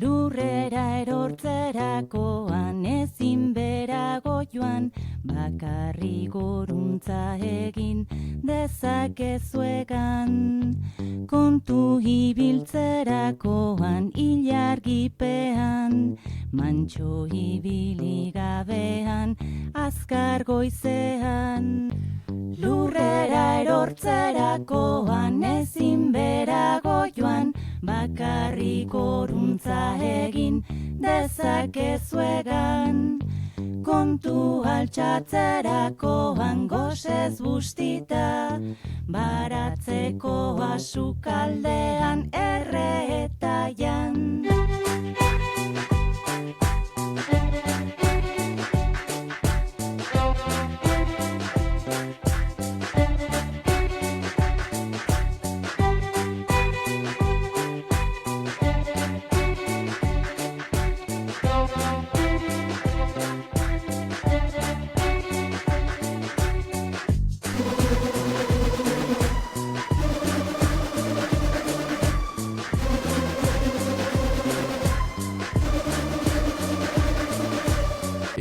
Lurrera erortzerakoan ezin berago joan, bakarrik goruntza egin dezakezuegan. Kontu ibiltzerakoan ilargipean, mantxo ibili gabean, azkar goizean. Lurrera erortzerakoan ezin berago joan, bakarrik goruntza egin dezakezuegan. Kontu altxatzerakoan gosez bustita, baratzeko asukaldean erre eta jan.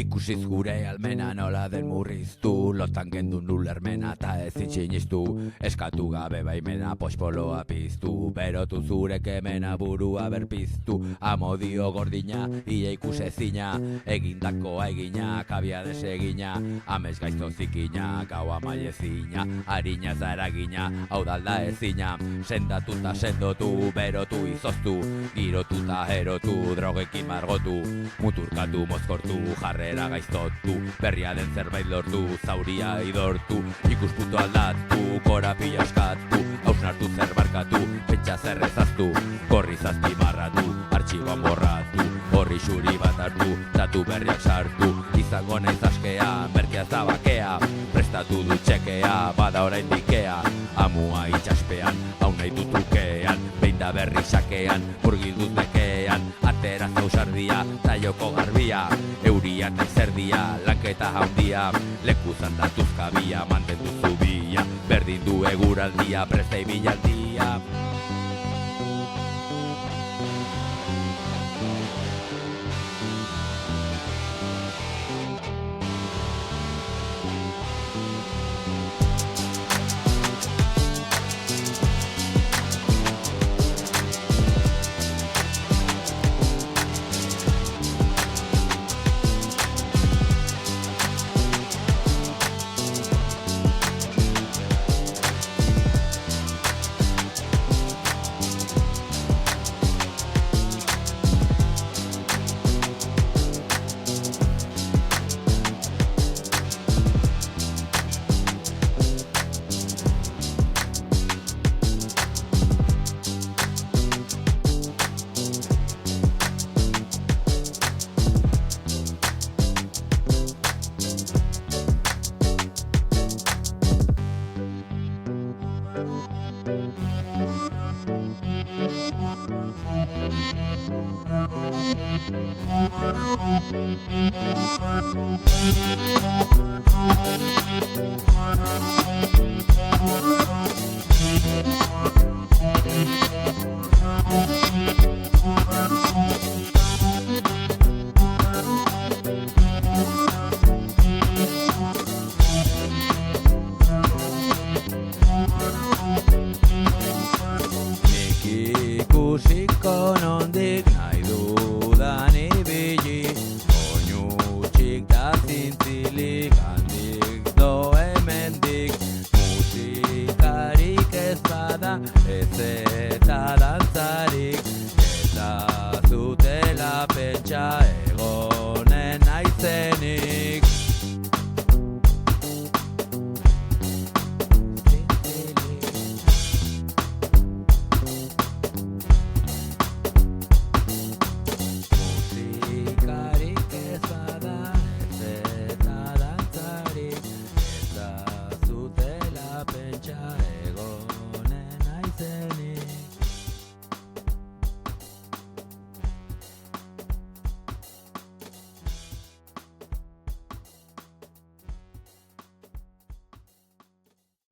Ikusiz gure almena nola den murriztu, lotan gendun ulermena eta ez itxiniztu. Eskatu gabe baimena pospoloa piztu, berotu zure kemena burua berpiztu. Amodio gordina, ia ikusezina, egindakoa egina, kabia desegina. Amez gaizto zikina, gaua mailezina, harina zaragina, hau dalda ezina. Sendatuta sendotu, berotu izoztu, girotuta erotu, drogekin margotu. Muturkatu mozkortu, jarrera gaiztotu, berria den zerbait lortu, zauria idortu, ikusputu aldatu, korapila eskatu, hausnartu zer barkatu, pentsa zerrezaztu, korri zazpimarratu, artxiboan borratu, horri xuri bat hartu, datu berriak sartu, izango naiz askea, merkea zabakea, prestatu du txekea, bada orain dikea, amua itxaspean, hau nahi dutukean, behin da berri sakean, burgildut nekean, atera zausardia, zaioko garbia, euria eta izerdia, lanketa haundia, lekuzan datuz kabia, mantendu zubia, berdin du eguraldia, prestei bilaldia.